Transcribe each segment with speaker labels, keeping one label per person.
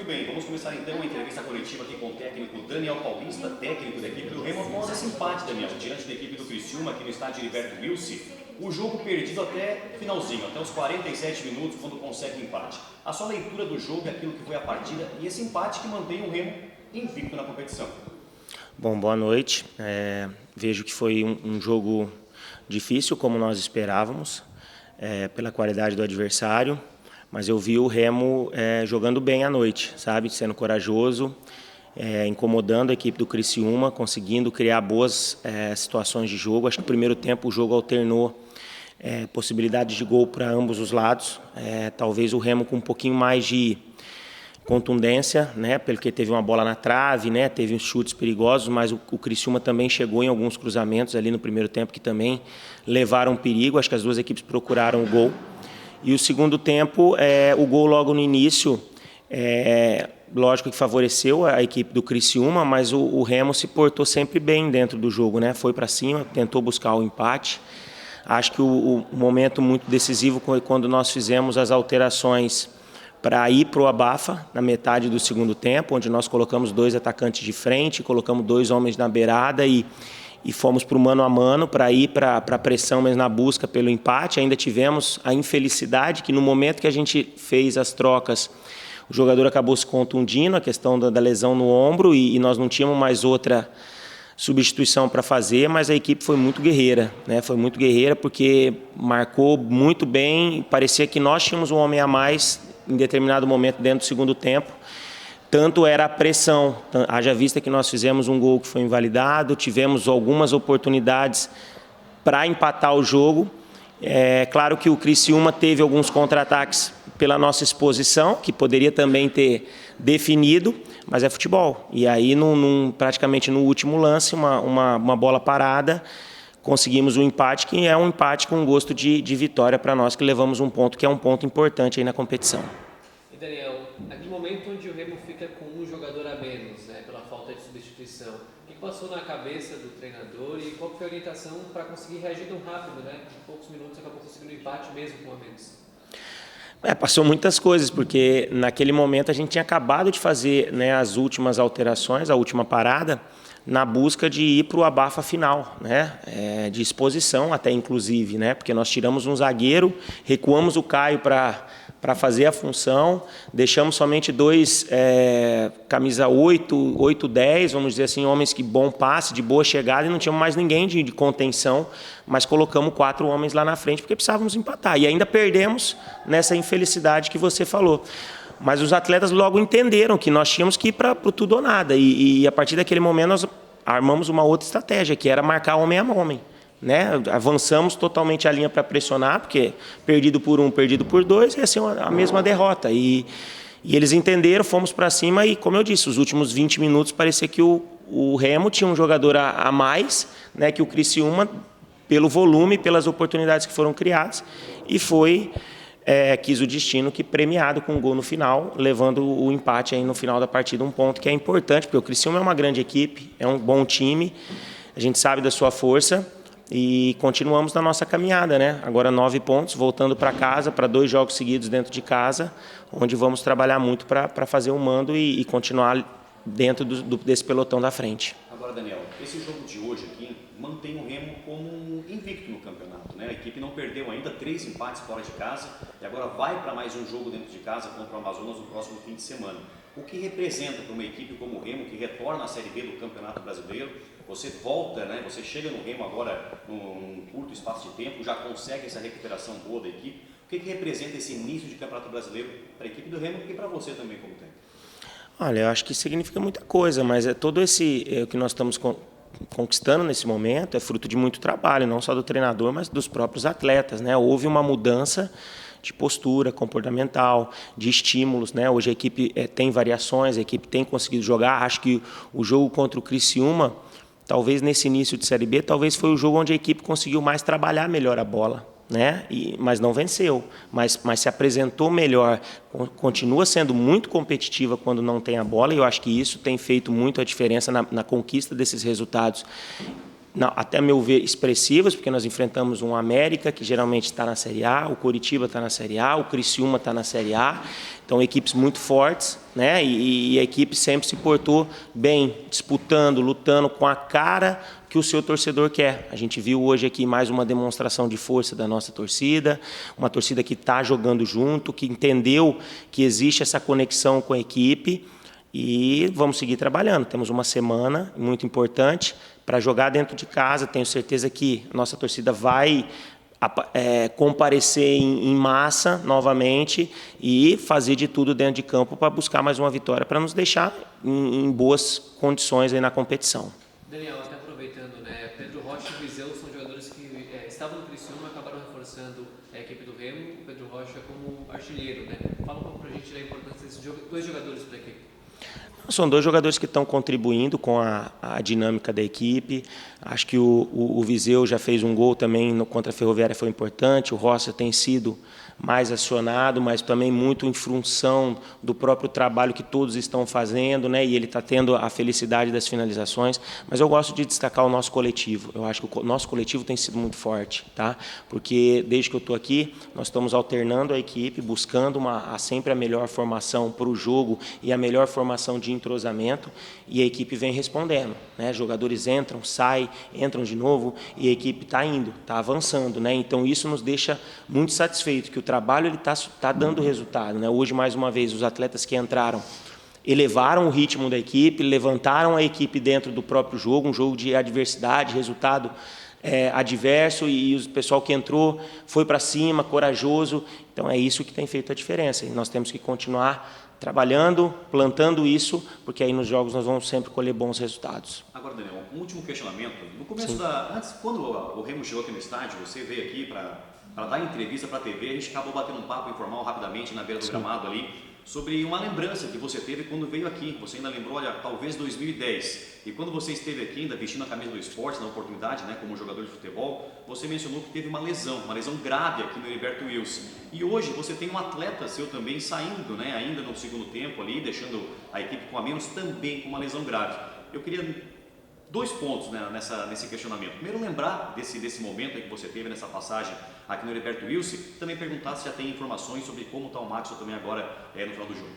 Speaker 1: bem, vamos começar então a entrevista coletiva aqui com o técnico Daniel Paulista, técnico da equipe do Remo, após esse empate, Daniel, diante da equipe do Criciúma aqui no estádio Heriberto Wilson. O jogo perdido até finalzinho, até os 47 minutos, quando consegue o empate. A sua leitura do jogo e aquilo que foi a partida e esse empate que mantém o Remo invicto na competição.
Speaker 2: Bom, boa noite. Vejo que foi um jogo difícil, como nós esperávamos, pela qualidade do adversário, mas eu vi o Remo jogando bem à noite, sabe? Sendo corajoso, incomodando a equipe do Criciúma, conseguindo criar boas situações de jogo. Acho que no primeiro tempo o jogo alternou possibilidades de gol para ambos os lados. Talvez o Remo com um pouquinho mais de contundência, né, porque teve uma bola na trave, né, teve uns chutes perigosos, mas o Criciúma também chegou em alguns cruzamentos ali no primeiro tempo que também levaram perigo. Acho que as duas equipes procuraram o gol. E o segundo tempo, o gol logo no início, lógico que favoreceu a equipe do Criciúma, mas o Remo se portou sempre bem dentro do jogo, né, foi para cima, tentou buscar o empate. Acho que o momento muito decisivo foi quando nós fizemos as alterações para ir para o abafa, na metade do segundo tempo, onde nós colocamos 2 atacantes de frente, colocamos 2 homens na beirada e fomos para o mano a mano para ir para a pressão, mas na busca pelo empate. Ainda tivemos a infelicidade que no momento que a gente fez as trocas, o jogador acabou se contundindo, a questão da lesão no ombro, e nós não tínhamos mais outra substituição para fazer, mas a equipe foi muito guerreira, né? Foi muito guerreira porque marcou muito bem, parecia que nós tínhamos um homem a mais em determinado momento dentro do segundo tempo. Tanto era a pressão, haja vista que nós fizemos um gol que foi invalidado, tivemos algumas oportunidades para empatar o jogo. Claro que o Criciúma teve alguns contra-ataques pela nossa exposição, que poderia também ter definido, mas é futebol. E aí, praticamente no último lance, uma bola parada, conseguimos um empate, que é um empate com gosto de vitória para nós, que levamos um ponto que é um ponto importante aí na competição.
Speaker 3: E Daniel, naquele momento onde o Remo fica com um jogador a menos, né, pela falta de substituição, o que passou na cabeça do treinador e qual foi a orientação para conseguir reagir tão rápido, né? Em poucos minutos acabou conseguindo um empate mesmo com a menos.
Speaker 2: Passou muitas coisas, porque naquele momento a gente tinha acabado de fazer, né, as últimas alterações, a última parada, na busca de ir para o abafa final, né, de exposição até inclusive, né, porque nós tiramos um zagueiro, recuamos o Caio para fazer a função, deixamos somente 2 camisa 8, 10, vamos dizer assim, homens que bom passe, de boa chegada, e não tínhamos mais ninguém de contenção, mas colocamos 4 homens lá na frente porque precisávamos empatar. E ainda perdemos nessa infelicidade que você falou. Mas os atletas logo entenderam que nós tínhamos que ir para o tudo ou nada. E a partir daquele momento nós armamos uma outra estratégia, que era marcar homem a homem, né? Avançamos totalmente a linha para pressionar, porque perdido por 1, perdido por 2, ia ser a mesma derrota. E eles entenderam, fomos para cima e, como eu disse, os últimos 20 minutos parecia que o Remo tinha um jogador a mais, né, que o Criciúma, pelo volume, pelas oportunidades que foram criadas, e quis o destino que premiado com um gol no final, levando o empate aí no final da partida, um ponto que é importante, porque o Criciúma é uma grande equipe, é um bom time, a gente sabe da sua força e continuamos na nossa caminhada, né? Agora 9 pontos, voltando para casa, para 2 jogos seguidos dentro de casa, onde vamos trabalhar muito para fazer o mando e continuar dentro desse pelotão da frente.
Speaker 1: Agora, Daniel, esse jogo de hoje aqui mantém o Remo como invicto no campeonato, né? A equipe não perdeu ainda, 3 empates fora de casa e agora vai para mais um jogo dentro de casa contra o Amazonas no próximo fim de semana. O que representa para uma equipe como o Remo, que retorna à Série B do Campeonato Brasileiro? Você volta, né? Você chega no Remo agora num curto espaço de tempo, já consegue essa recuperação boa da equipe. O que representa esse início de Campeonato Brasileiro para a equipe do Remo e para você também como técnico?
Speaker 2: Olha, eu acho que significa muita coisa, mas todo o que nós estamos conquistando nesse momento é fruto de muito trabalho, não só do treinador, mas dos próprios atletas, né? Houve uma mudança de postura comportamental, de estímulos, né? Hoje a equipe tem variações, a equipe tem conseguido jogar. Acho que o jogo contra o Criciúma, talvez nesse início de Série B, talvez foi o jogo onde a equipe conseguiu mais trabalhar melhor a bola, né? Mas não venceu, mas se apresentou melhor, continua sendo muito competitiva quando não tem a bola, e eu acho que isso tem feito muito a diferença na conquista desses resultados não, até meu ver, expressivas, porque nós enfrentamos um América, que geralmente está na Série A, o Coritiba está na Série A, o Criciúma está na Série A, então equipes muito fortes, né? E a equipe sempre se portou bem, disputando, lutando com a cara que o seu torcedor quer. A gente viu hoje aqui mais uma demonstração de força da nossa torcida, uma torcida que está jogando junto, que entendeu que existe essa conexão com a equipe, e vamos seguir trabalhando. Temos uma semana muito importante para jogar dentro de casa. Tenho certeza que a nossa torcida vai comparecer em massa novamente e fazer de tudo dentro de campo para buscar mais uma vitória, para nos deixar em boas condições aí na competição.
Speaker 3: Daniel, até aproveitando, né? Pedro Rocha e Viseu são jogadores que estavam no Criciúma, acabaram reforçando a equipe do Remo, o Pedro Rocha como artilheiro, né? Fala um pouco para a gente da importância desses dois jogadores para a equipe.
Speaker 2: São dois jogadores que estão contribuindo com a dinâmica da equipe. Acho que o Viseu já fez um gol também contra a Ferroviária, foi importante. O Rocha tem sido mais acionado, mas também muito em função do próprio trabalho que todos estão fazendo, né? E ele está tendo a felicidade das finalizações. Mas eu gosto de destacar o nosso coletivo. Eu acho que o nosso coletivo tem sido muito forte, tá? Porque desde que eu estou aqui, nós estamos alternando a equipe, buscando sempre a melhor formação para o jogo e a melhor formação de entrosamento, e a equipe vem respondendo, né? Jogadores entram, saem, entram de novo, e a equipe está indo, está avançando, né? Então isso nos deixa muito satisfeitos, que o trabalho está dando resultado, né? Hoje, mais uma vez, os atletas que entraram elevaram o ritmo da equipe, levantaram a equipe dentro do próprio jogo, um jogo de adversidade, resultado adverso, e o pessoal que entrou foi para cima, corajoso. Então é isso que tem feito a diferença, e nós temos que continuar trabalhando, plantando isso, porque aí nos jogos nós vamos sempre colher bons resultados.
Speaker 1: Agora, Daniel, um último questionamento. No começo antes, quando o Remo chegou aqui no estádio, você veio aqui para dar entrevista para a TV, a gente acabou batendo um papo informal rapidamente na beira do gramado ali, sobre uma lembrança que você teve quando veio aqui. Você ainda lembrou, olha, talvez 2010. E quando você esteve aqui, ainda vestindo a camisa do esporte, na oportunidade, né, como jogador de futebol, você mencionou que teve uma lesão grave aqui no Heriberto Wilson. E hoje você tem um atleta seu também saindo, né, ainda no segundo tempo ali, deixando a equipe com a menos, também com uma lesão grave. Eu queria 2 pontos, né, nesse questionamento. Primeiro, lembrar desse momento que você teve nessa passagem aqui no Heriberto Wilson, também perguntar se já tem informações sobre como está o Maxwell também agora no final do jogo.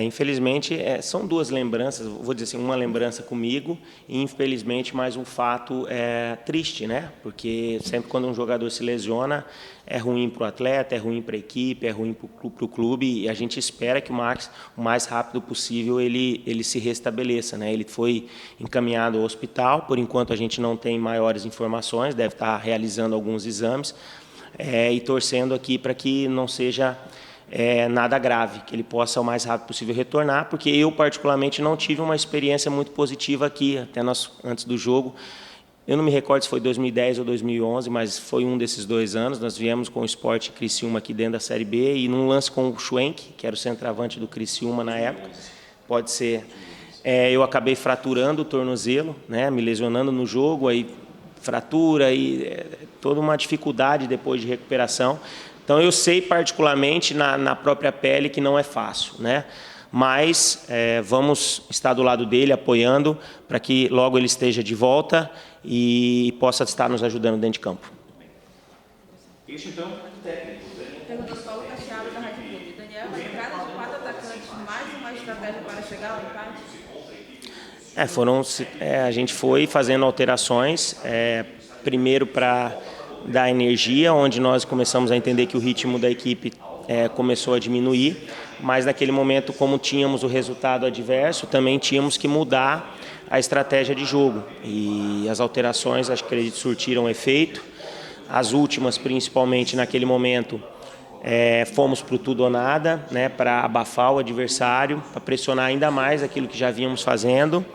Speaker 2: Infelizmente, são 2 lembranças, vou dizer assim, uma lembrança comigo e, infelizmente, mais um fato triste, né? Porque sempre quando um jogador se lesiona, é ruim para o atleta, é ruim para a equipe, é ruim para o clube, e a gente espera que o Max, o mais rápido possível, ele se restabeleça, né? Ele foi encaminhado ao hospital, por enquanto a gente não tem maiores informações, deve estar realizando alguns exames, e torcendo aqui para que não seja nada grave, que ele possa o mais rápido possível retornar, porque eu particularmente não tive uma experiência muito positiva aqui, até antes do jogo. Eu não me recordo se foi 2010 ou 2011, mas foi um desses 2 anos. Nós viemos com o Sport Criciúma aqui dentro da Série B, e num lance com o Schwenk, que era o centroavante do Criciúma na época, pode ser, eu acabei fraturando o tornozelo, né, me lesionando no jogo, aí fratura e toda uma dificuldade depois de recuperação. Então, eu sei particularmente na própria pele que não é fácil, né? Mas vamos estar do lado dele, apoiando, para que logo ele esteja de volta e possa estar nos ajudando dentro de campo.
Speaker 1: Isso então, técnico.
Speaker 4: Pergunta Paulo Cacheado da Rádio Clube. Daniel, a entrada de 4 atacantes, mais uma estratégia para chegar ao empate?
Speaker 2: A gente foi fazendo alterações, primeiro para da energia, onde nós começamos a entender que o ritmo da equipe começou a diminuir, mas naquele momento, como tínhamos o resultado adverso, também tínhamos que mudar a estratégia de jogo, e as alterações, acredito, surtiram efeito. As últimas, principalmente naquele momento, fomos para o tudo ou nada, né, para abafar o adversário, para pressionar ainda mais aquilo que já vínhamos fazendo.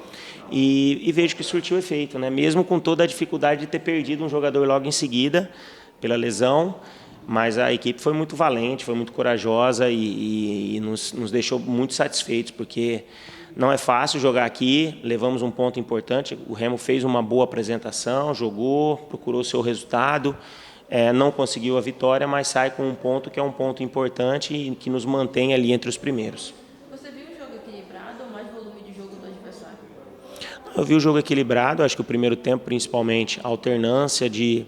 Speaker 2: E vejo que surtiu efeito, né? Mesmo com toda a dificuldade de ter perdido um jogador logo em seguida, pela lesão, mas a equipe foi muito valente, foi muito corajosa e nos deixou muito satisfeitos, porque não é fácil jogar aqui, levamos um ponto importante, o Remo fez uma boa apresentação, jogou, procurou seu resultado, não conseguiu a vitória, mas sai com um ponto que é um ponto importante e que nos mantém ali entre os primeiros. Eu vi o jogo equilibrado, acho que o primeiro tempo, principalmente, a alternância de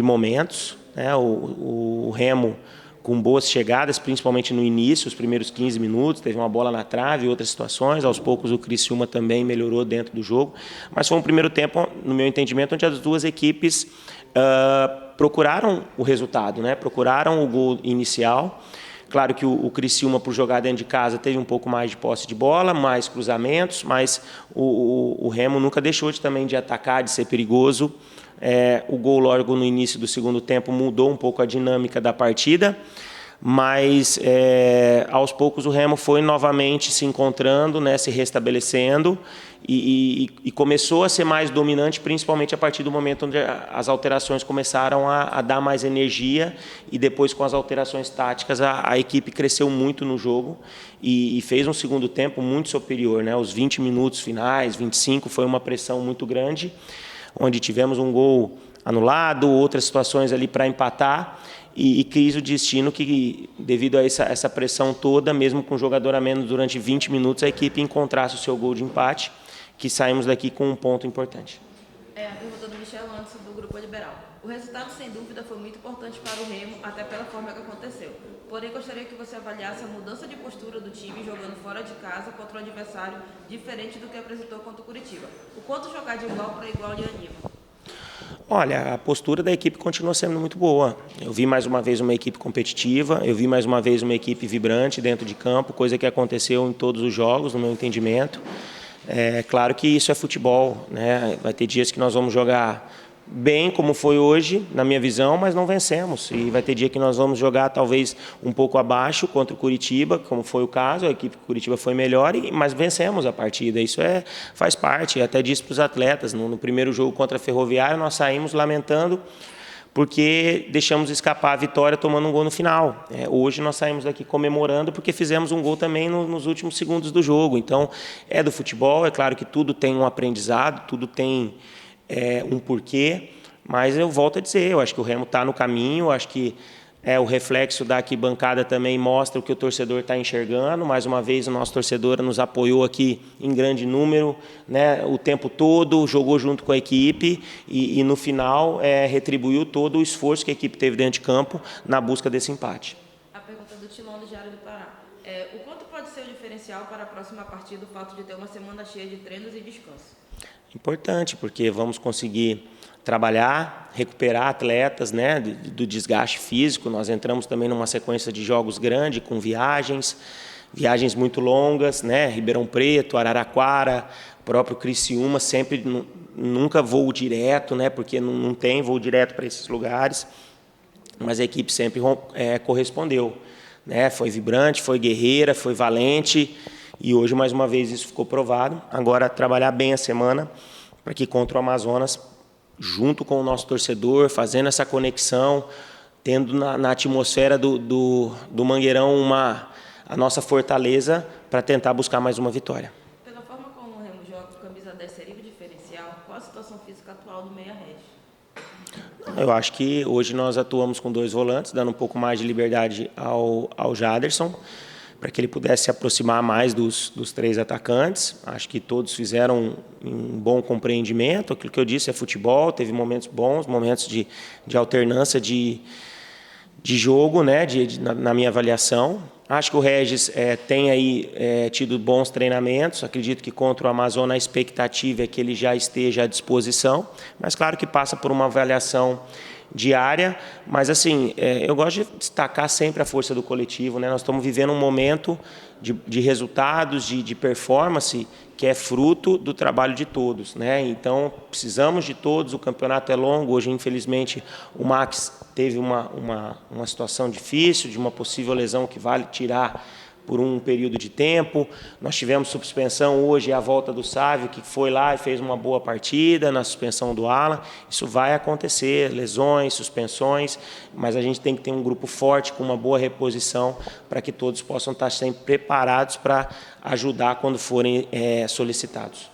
Speaker 2: momentos, né? O Remo com boas chegadas, principalmente no início, os primeiros 15 minutos, teve uma bola na trave e outras situações. Aos poucos o Criciúma também melhorou dentro do jogo, mas foi um primeiro tempo, no meu entendimento, onde as duas equipes procuraram o resultado, né? Procuraram o gol inicial. Claro que o Criciúma, por jogar dentro de casa, teve um pouco mais de posse de bola, mais cruzamentos, mas o Remo nunca deixou também de atacar, de ser perigoso. O gol logo no início do segundo tempo mudou um pouco a dinâmica da partida, mas aos poucos o Remo foi novamente se encontrando, né, se restabelecendo e começou a ser mais dominante, principalmente a partir do momento onde as alterações começaram a dar mais energia, e depois com as alterações táticas a equipe cresceu muito no jogo e fez um segundo tempo muito superior, né? Os 20 minutos finais, 25, foi uma pressão muito grande, onde tivemos um gol anulado, outras situações ali para empatar, e quis o destino que, devido a essa pressão toda, mesmo com um jogador a menos durante 20 minutos, a equipe encontrasse o seu gol de empate, que saímos daqui com um ponto importante.
Speaker 4: A pergunta do Michel antes do Grupo Liberal. O resultado, sem dúvida, foi muito importante para o Remo, até pela forma que aconteceu. Porém, gostaria que você avaliasse a mudança de postura do time jogando fora de casa contra um adversário diferente do que apresentou contra o Curitiba. O quanto jogar de igual para igual lhe anima?
Speaker 2: Olha, a postura da equipe continua sendo muito boa. Eu vi mais uma vez uma equipe competitiva, eu vi mais uma vez uma equipe vibrante dentro de campo, coisa que aconteceu em todos os jogos, no meu entendimento. É claro que isso é futebol, né? Vai ter dias que nós vamos jogar bem, como foi hoje, na minha visão, mas não vencemos. E vai ter dia que nós vamos jogar talvez um pouco abaixo contra o Curitiba, como foi o caso, a equipe do Curitiba foi melhor, mas vencemos a partida. Isso faz parte, até disse para os atletas. No primeiro jogo contra a Ferroviária, nós saímos lamentando porque deixamos escapar a vitória tomando um gol no final. Hoje nós saímos daqui comemorando porque fizemos um gol também nos últimos segundos do jogo. Então, é do futebol, é claro que tudo tem um aprendizado, tudo tem um porquê, mas eu volto a dizer, eu acho que o Remo está no caminho, acho que o reflexo da arquibancada também mostra o que o torcedor está enxergando. Mais uma vez, o nosso torcedor nos apoiou aqui em grande número, né, o tempo todo, jogou junto com a equipe e no final retribuiu todo o esforço que a equipe teve dentro de campo na busca desse empate.
Speaker 4: A pergunta do Tilão do Diário do Pará. O quanto pode ser o diferencial para a próxima partida o fato de ter uma semana cheia de treinos e descanso?
Speaker 2: Importante, porque vamos conseguir trabalhar, recuperar atletas, né, do desgaste físico. Nós entramos também numa sequência de jogos grande, com viagens muito longas, né, Ribeirão Preto, Araraquara, próprio Criciúma, sempre nunca voo direto, né, porque não tem voo direto para esses lugares, mas a equipe sempre correspondeu, né, foi vibrante, foi guerreira, foi valente. E hoje, mais uma vez, isso ficou provado. Agora, trabalhar bem a semana para que contra o Amazonas, junto com o nosso torcedor, fazendo essa conexão, tendo na atmosfera do Mangueirão a nossa fortaleza para tentar buscar mais uma vitória.
Speaker 4: Pela forma como o Remo joga, o camisa 10 seria o diferencial? Qual a situação física atual do Meia Regis?
Speaker 2: Eu acho que hoje nós atuamos com 2 volantes, dando um pouco mais de liberdade ao Jaderson, para que ele pudesse se aproximar mais dos 3 atacantes. Acho que todos fizeram um bom compreendimento. Aquilo que eu disse é futebol, teve momentos bons, momentos de alternância de jogo, né, na minha avaliação. Acho que o Regis tem aí tido bons treinamentos. Acredito que contra o Amazonas a expectativa é que ele já esteja à disposição, mas claro que passa por uma avaliação diária, mas assim, eu gosto de destacar sempre a força do coletivo, né? Nós estamos vivendo um momento de resultados, de performance, que é fruto do trabalho de todos, né? Então, precisamos de todos, o campeonato é longo. Hoje, infelizmente, o Max teve uma situação difícil, de uma possível lesão que vale tirar por um período de tempo. Nós tivemos suspensão hoje, a volta do Sávio, que foi lá e fez uma boa partida, na suspensão do Alan. Isso vai acontecer, lesões, suspensões, mas a gente tem que ter um grupo forte, com uma boa reposição, para que todos possam estar sempre preparados para ajudar quando forem solicitados.